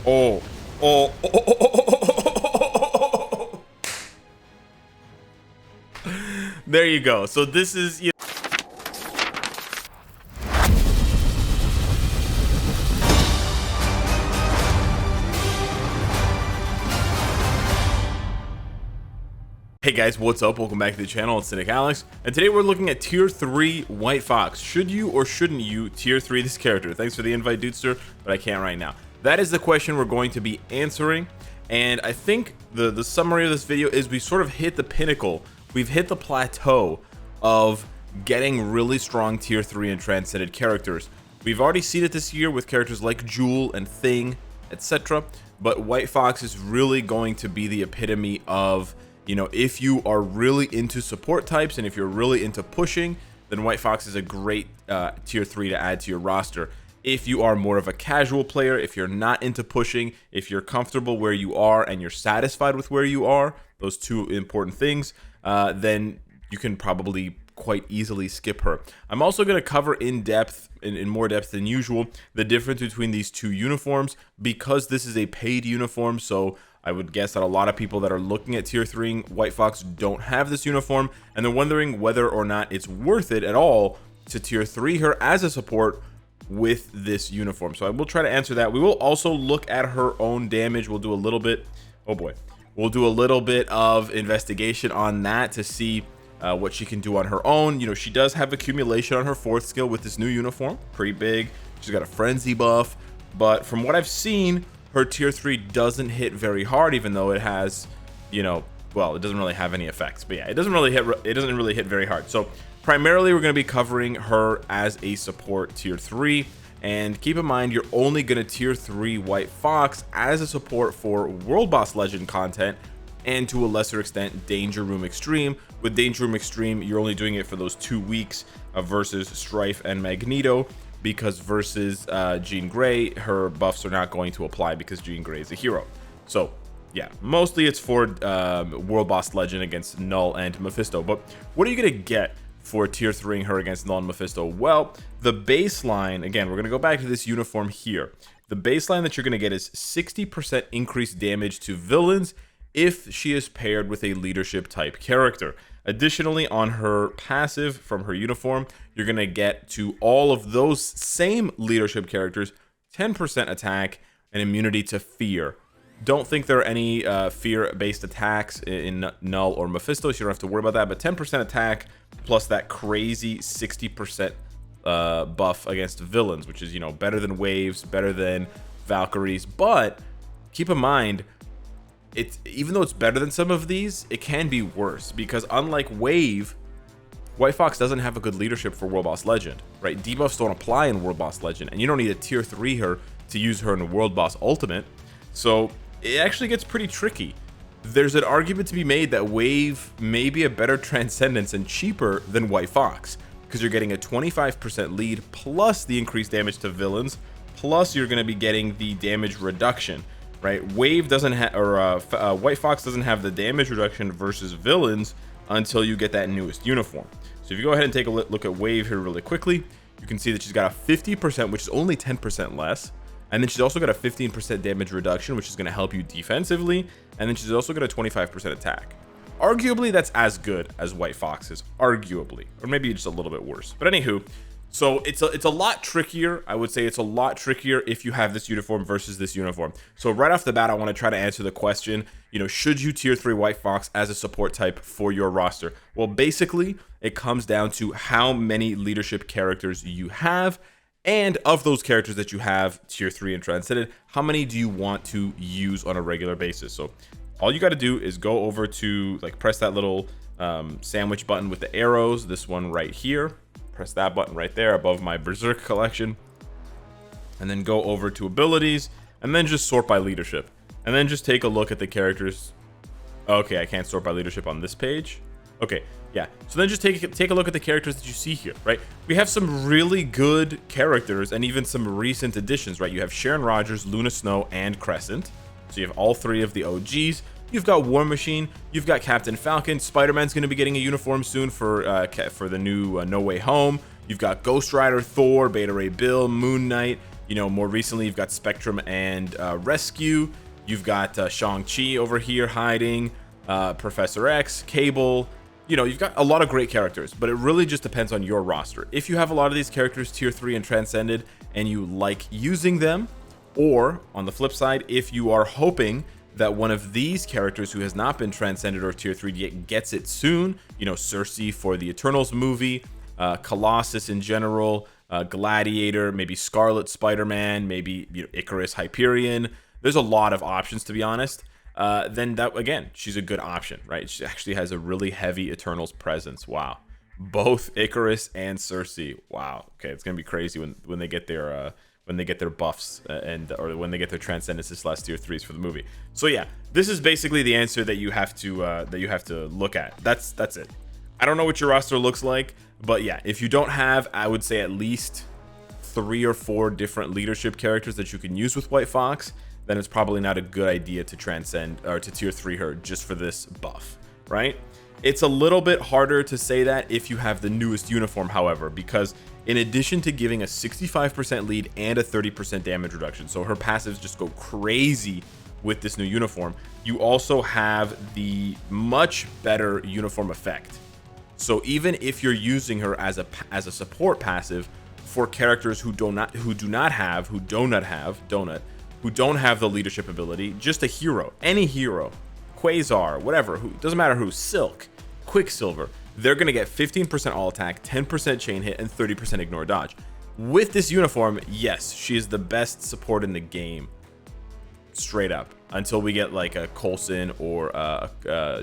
Oh, oh, oh, oh, oh, oh. There you go. So this is, you know, hey guys, what's up? Welcome back to the channel. It's Cynic Alex, and today we're looking at tier 3 White Fox. Should you or shouldn't you tier 3 this character? Thanks for the invite, Dudester, but I can't right now. That is the question we're going to be answering, and I think the summary of this video is we sort of hit the pinnacle. We've hit the plateau of getting really strong tier 3 and transcended characters. We've already seen it this year with characters like Jewel and Thing, etc. But White Fox is really going to be the epitome of, you know, if you are really into support types and if you're really into pushing, then White Fox is a great tier 3 to add to your roster. If you are more of a casual player, if you're not into pushing, if you're comfortable where you are and you're satisfied with where you are, those two important things, then you can probably quite easily skip her. I'm also going to cover in more depth than usual, the difference between these two uniforms, because this is a paid uniform. So I would guess that a lot of people that are looking at tier 3 White Fox don't have this uniform, and they're wondering whether or not it's worth it at all to tier 3 her as a support with this uniform. So I will try to answer that. We will also look at her own damage. We'll do a little bit, oh boy, we'll do a little bit of investigation on that to see what she can do on her own. You know, she does have accumulation on her 4th skill with this new uniform, pretty big. She's got a frenzy buff, but from what I've seen, her tier 3 doesn't hit very hard, even though it has, you know, well, it doesn't really have any effects, but yeah, it doesn't really hit very hard. So primarily we're going to be covering her as a support tier 3, and keep in mind you're only going to tier 3 White Fox as a support for World Boss Legend content, and to a lesser extent Danger Room Extreme. With Danger Room Extreme, you're only doing it for those 2 weeks versus Strife and Magneto, because versus Jean Grey, her buffs are not going to apply because Jean Grey is a hero. So yeah, mostly it's for World Boss Legend against Null and Mephisto. But what are you gonna get for tier 3ing her against Null and Mephisto? Well, the baseline, again, we're gonna go back to this uniform here. The baseline that you're gonna get is 60% increased damage to villains if she is paired with a leadership type character. Additionally, on her passive from her uniform, you're going to get to all of those same leadership characters 10% attack and immunity to fear. Don't think there are any fear-based attacks in Null or Mephisto, so you don't have to worry about that, but 10% attack plus that crazy 60% buff against villains, which is, you know, better than Waves, better than Valkyries. But keep in mind, even though it's better than some of these, it can be worse, because unlike Wave, White Fox doesn't have a good leadership for World Boss Legend, right? Debuffs don't apply in World Boss Legend, and you don't need a tier 3 her to use her in World Boss Ultimate. So it actually gets pretty tricky. There's an argument to be made that Wave may be a better Transcendence and cheaper than White Fox, because you're getting a 25% lead plus the increased damage to villains, plus you're going to be getting the damage reduction. Right, Wave doesn't have, or White Fox doesn't have the damage reduction versus villains until you get that newest uniform. So if you go ahead and take a look at Wave here really quickly, you can see that she's got a 50%, which is only 10% less, and then she's also got a 15% damage reduction, which is going to help you defensively, and then she's also got a 25% attack. Arguably, that's as good as White Fox's, arguably, or maybe just a little bit worse. But anywho. So it's a lot trickier. I would say it's a lot trickier if you have this uniform versus this uniform. So right off the bat, I want to try to answer the question, you know, should you tier 3 White Fox as a support type for your roster? Well, basically, it comes down to how many leadership characters you have, and of those characters that you have tier 3 and transcended, how many do you want to use on a regular basis? So all you got to do is go over to, like, press that little sandwich button with the arrows, this one right here. Press that button right there above my Berserk collection, and then go over to abilities, and then just sort by leadership, and then just take a look at the characters. Okay, I can't sort by leadership on this page. Okay, yeah, so then just take a look at the characters that you see here, right? We have some really good characters and even some recent additions, right? You have Sharon Rogers, Luna Snow, and Crescent, so you have all 3 of the OGs. You've got War Machine, you've got Captain Falcon, Spider-Man's going to be getting a uniform soon for the new No Way Home. You've got Ghost Rider, Thor, Beta Ray Bill, Moon Knight, You know, more recently, you've got Spectrum and Rescue. You've got Shang-Chi over here hiding, Professor X, Cable. You know, you've got a lot of great characters, but it really just depends on your roster. If you have a lot of these characters tier 3 and transcended and you like using them, or on the flip side, if you are hoping that one of these characters who has not been transcended or tier 3 yet gets it soon, you know, Cersei for the Eternals movie, Colossus in general, Gladiator, maybe Scarlet Spider-Man, maybe, you know, Icarus Hyperion. There's a lot of options, to be honest. Then that, again, she's a good option, right? She actually has a really heavy Eternals presence. Wow. Both Icarus and Cersei. Wow. Okay, it's gonna be crazy when they get their buffs or when they get their transcendences last tier 3s for the movie. So yeah, this is basically the answer that you have to look at. That's it. I don't know what your roster looks like, but yeah, if you don't have, I would say at least 3 or 4 different leadership characters that you can use with White Fox, then it's probably not a good idea to transcend or to tier 3 her just for this buff, right? It's a little bit harder to say that if you have the newest uniform, however, because in addition to giving a 65% lead and a 30% damage reduction, so her passives just go crazy with this new uniform, you also have the much better uniform effect. So even if you're using her as a support passive for characters who don't have the leadership ability, just a hero, any hero, Quasar, whatever, who doesn't matter who, Silk, Quicksilver, they're going to get 15% all attack, 10% chain hit, and 30% ignore dodge. With this uniform, yes, she is the best support in the game, straight up, until we get like a Coulson or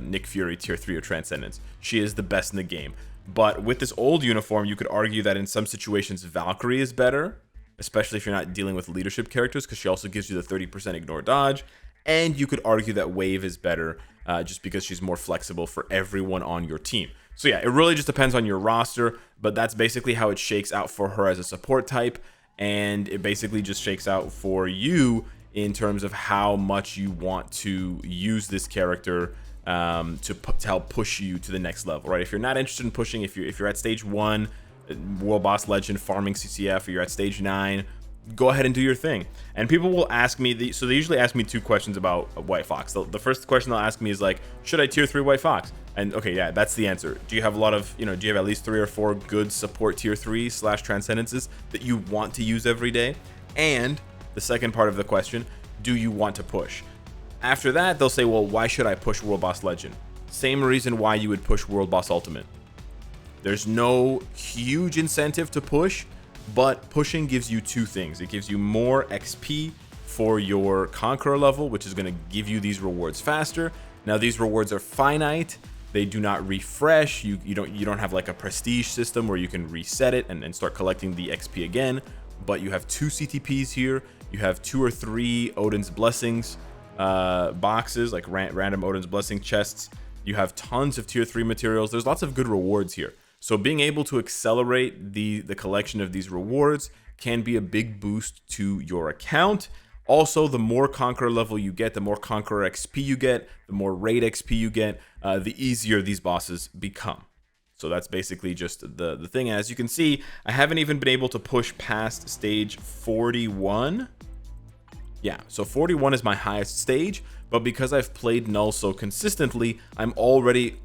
Nick Fury tier 3 or Transcendence. She is the best in the game. But with this old uniform, you could argue that in some situations Valkyrie is better, especially if you're not dealing with leadership characters, because she also gives you the 30% ignore dodge. And you could argue that Wave is better just because she's more flexible for everyone on your team. So yeah, it really just depends on your roster, but that's basically how it shakes out for her as a support type. And it basically just shakes out for you in terms of how much you want to use this character to help push you to the next level, right? If you're not interested in pushing, if you're at stage 1, World Boss Legend, farming CCF, or you're at stage 9, go ahead and do your thing. And people will ask me, so they usually ask me 2 questions about White Fox. The first question they'll ask me is like, should I tier 3 White Fox? And okay, yeah, that's the answer. Do you have a lot of, do you have at least 3 or 4 good support tier 3/transcendences that you want to use every day? And the second part of the question, do you want to push? After that, they'll say, well, why should I push World Boss Legend? Same reason why you would push World Boss Ultimate. There's no huge incentive to push, but pushing gives you 2 things. It gives you more XP for your Conqueror level, which is going to give you these rewards faster. Now, these rewards are finite. They do not refresh. You don't have like a prestige system where you can reset it and start collecting the XP again. But you have 2 CTPs here. You have 2 or 3 Odin's Blessings boxes, like random Odin's Blessing chests. You have tons of tier 3 materials. There's lots of good rewards here. So being able to accelerate the collection of these rewards can be a big boost to your account. Also, the more Conqueror level you get, the more Conqueror XP you get, the more raid XP you get, the easier these bosses become. So that's basically just the thing. And as you can see, I haven't even been able to push past stage 41. Yeah, so 41 is my highest stage, but because I've played Null so consistently, I'm already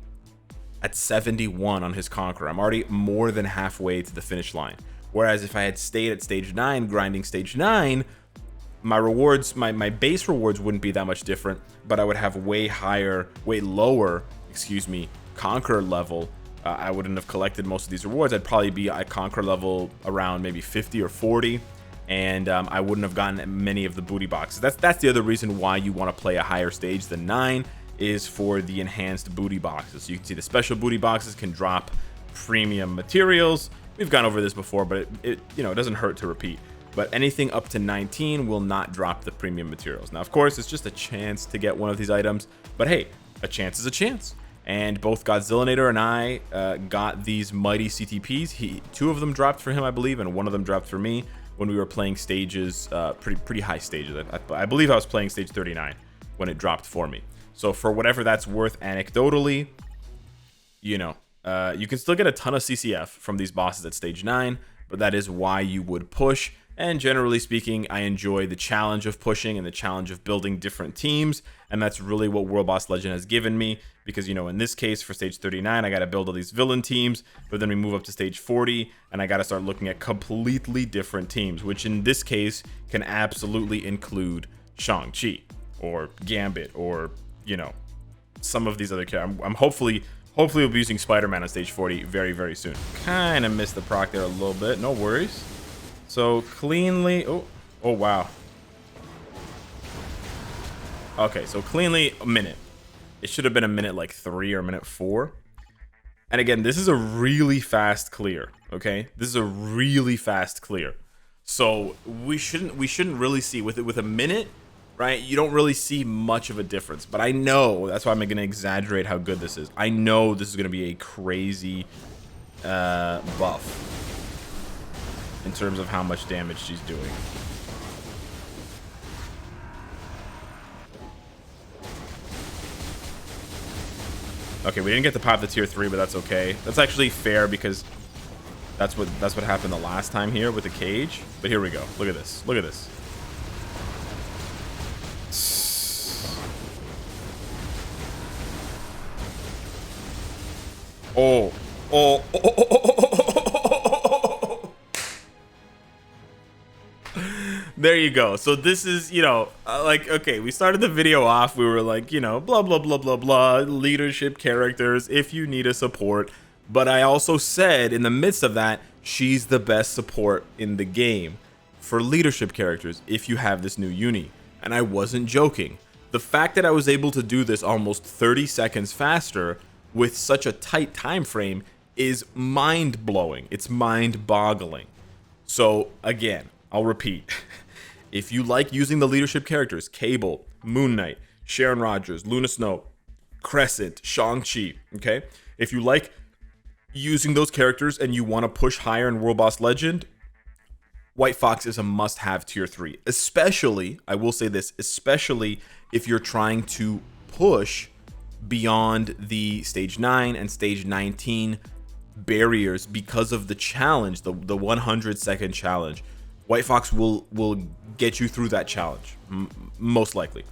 at 71 on his Conqueror. I'm already more than halfway to the finish line. Whereas if I had stayed at stage 9, grinding stage 9, my rewards, my base rewards wouldn't be that much different, but I would have way lower, Conqueror level. I wouldn't have collected most of these rewards. I'd probably be at Conqueror level around maybe 50 or 40, and I wouldn't have gotten many of the booty boxes. That's the other reason why you want to play a higher stage than 9, is for the enhanced booty boxes. So you can see the special booty boxes can drop premium materials. We've gone over this before, but it doesn't hurt to repeat. But anything up to 19 will not drop the premium materials. Now, of course, it's just a chance to get one of these items, but hey, a chance is a chance. And both Godzillinator and I got these mighty CTPs. 2 of them dropped for him, I believe, and 1 of them dropped for me when we were playing stages, pretty high stages. I believe I was playing stage 39 when it dropped for me. So for whatever that's worth, anecdotally, you can still get a ton of CCF from these bosses at stage 9, but that is why you would push. And generally speaking, I enjoy the challenge of pushing and the challenge of building different teams. And that's really what World Boss Legend has given me. Because, you know, in this case, for stage 39, I got to build all these villain teams. But then we move up to stage 40, and I got to start looking at completely different teams, which in this case can absolutely include Shang-Chi or Gambit or, you know, some of these other characters. I'm hopefully we'll be using Spider-Man on stage 40 very, very soon. Kind of missed the proc there a little bit. No worries. So cleanly, oh wow. Okay, so cleanly a minute. It should have been a minute like 3 or a minute 4. And again, this is a really fast clear, okay? This is a really fast clear. So we shouldn't really see with a minute, right? You don't really see much of a difference, but I know that's why I'm going to exaggerate how good this is. I know this is going to be a crazy buff in terms of how much damage she's doing. Okay, we didn't get to pop the tier 3, but that's okay. That's actually fair because that's what happened the last time here with the cage. But here we go. Look at this. Look at this. Oh. There you go. So this is, you know, like, okay, we started the video off. We were like, you know, blah, blah, blah, blah, blah, leadership characters if you need a support. But I also said in the midst of that, she's the best support in the game for leadership characters if you have this new uni. And I wasn't joking. The fact that I was able to do this almost 30 seconds faster with such a tight time frame is mind-blowing. It's mind-boggling. So again, I'll repeat. If you like using the leadership characters, Cable, Moon Knight, Sharon Rogers, Luna Snow, Crescent, Shang-Chi, okay? If you like using those characters and you want to push higher in World Boss Legend, White Fox is a must-have tier 3. Especially, I will say this, especially if you're trying to push beyond the stage 9 and stage 19 barriers because of the challenge, the 100-second challenge. White Fox will get you through that challenge, most likely.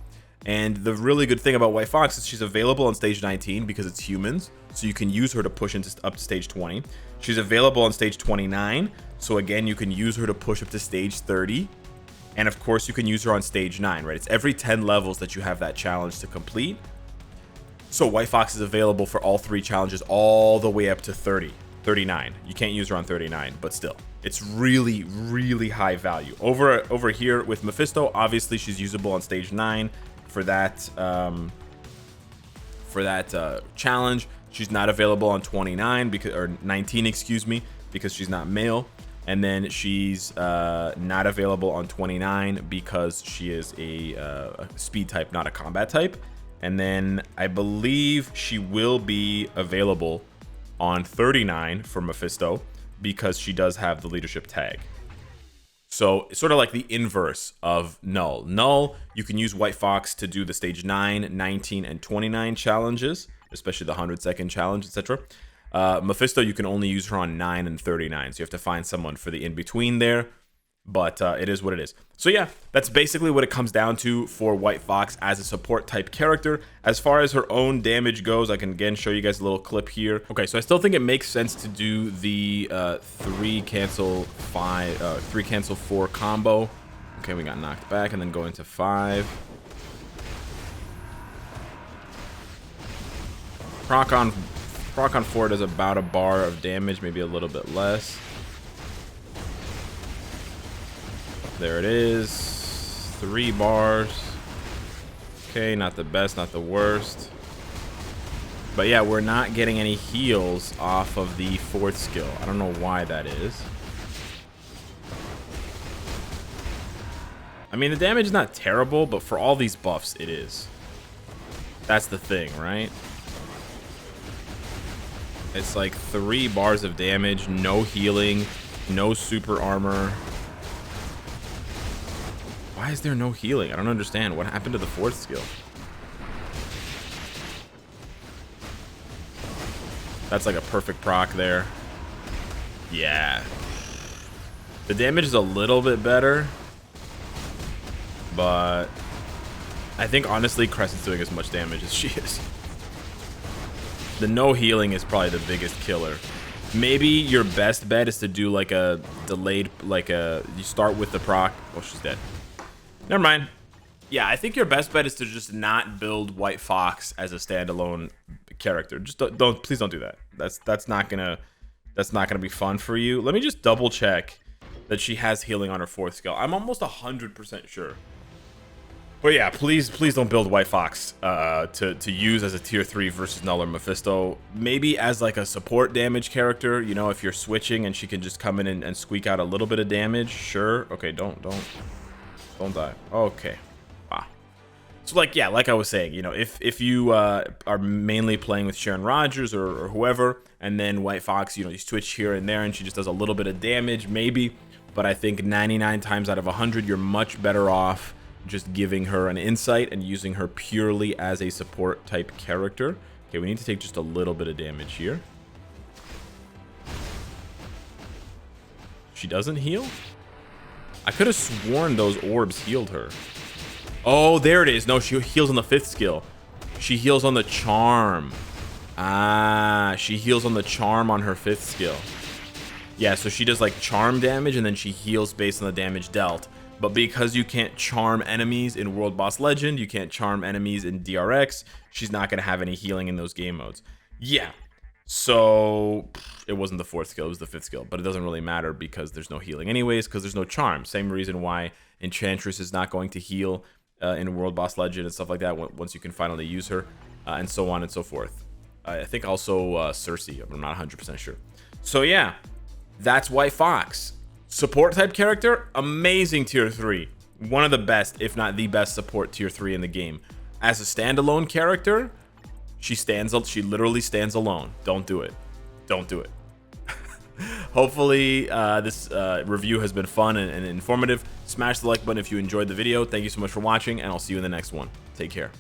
And the really good thing about White Fox is she's available on stage 19 because it's humans, so you can use her to push up to stage 20. She's available on stage 29, so again, you can use her to push up to stage 30. And of course, you can use her on stage 9, right? It's every 10 levels that you have that challenge to complete. So White Fox is available for all 3 challenges all the way up to 39. You can't use her on 39, but still. It's really, really high value. Over here with Mephisto, obviously she's usable on stage 9 for that challenge. She's not available on 29 or 19, excuse me, because she's not male. And then she's not available on 29 because she is a speed type, not a combat type. And then I believe she will be available on 39 for Mephisto because she does have the leadership tag. So it's sort of like the inverse of Null. Null, you can use White Fox to do the stage 9, 19, and 29 challenges, especially the 100-second challenge, etc. Mephisto, you can only use her on 9 and 39, so you have to find someone for the in-between there. But it is what it is. So yeah, that's basically what it comes down to for White Fox as a support type character. As far as her own damage goes, I can again show you guys a little clip here. Okay, so I still think it makes sense to do the 3 cancel 4 combo. Okay, we got knocked back and then go into 5. Proc on 4 does about a bar of damage, maybe a little bit less. There it is, 3 bars. Okay, not the best, not the worst. But yeah, we're not getting any heals off of the 4th skill. I don't know why that is. I mean, the damage is not terrible, but for all these buffs, it is. That's the thing, right? It's like 3 bars of damage, no healing, no super armor. Why is there no healing? I don't understand. What happened to the 4th skill? That's like a perfect proc there. Yeah. The damage is a little bit better, but I think honestly Crescent's doing as much damage as she is. The no healing is probably the biggest killer. Maybe your best bet is to do like a delayed, you start with the proc. Oh, she's dead. Never mind. Yeah, I think your best bet is to just not build White Fox as a standalone character. Just please don't do that. That's not gonna be fun for you. Let me just double check that she has healing on her 4th skill. I'm almost 100% sure. But yeah, please don't build White Fox to use as a tier 3 versus Null or Mephisto. Maybe as like a support damage character, you know, if you're switching and she can just come in and squeak out a little bit of damage, sure. Okay, don't die. Okay. Wow. So like, yeah, like I was saying, you know, if you are mainly playing with Sharon Rogers or whoever, and then White Fox, you know, you switch here and there and she just does a little bit of damage, maybe. But I think 99 times out of 100, you're much better off just giving her an insight and using her purely as a support type character. Okay, we need to take just a little bit of damage here. She doesn't heal? I could have sworn those orbs healed her. Oh, there it is. No, she heals on the 5th skill. She heals on the charm. Ah, she heals on the charm on her 5th skill. Yeah, so she does like charm damage and then she heals based on the damage dealt. But because you can't charm enemies in World Boss Legend, you can't charm enemies in DRX, she's not going to have any healing in those game modes. Yeah, so it wasn't the 4th skill, it was the 5th skill. But it doesn't really matter because there's no healing anyways, because there's no charm. Same reason why Enchantress is not going to heal in World Boss Legend and stuff like that once you can finally use her, and so on and so forth. I think also Cersei, I'm not 100% sure. So yeah, that's White Fox. Support type character, amazing tier 3. One of the best, if not the best support tier 3 in the game. As a standalone character, she literally stands alone. Don't do it. Don't do it. Hopefully this review has been fun and informative. Smash the like button if you enjoyed the video. Thank you so much for watching, and I'll see you in the next one. Take care.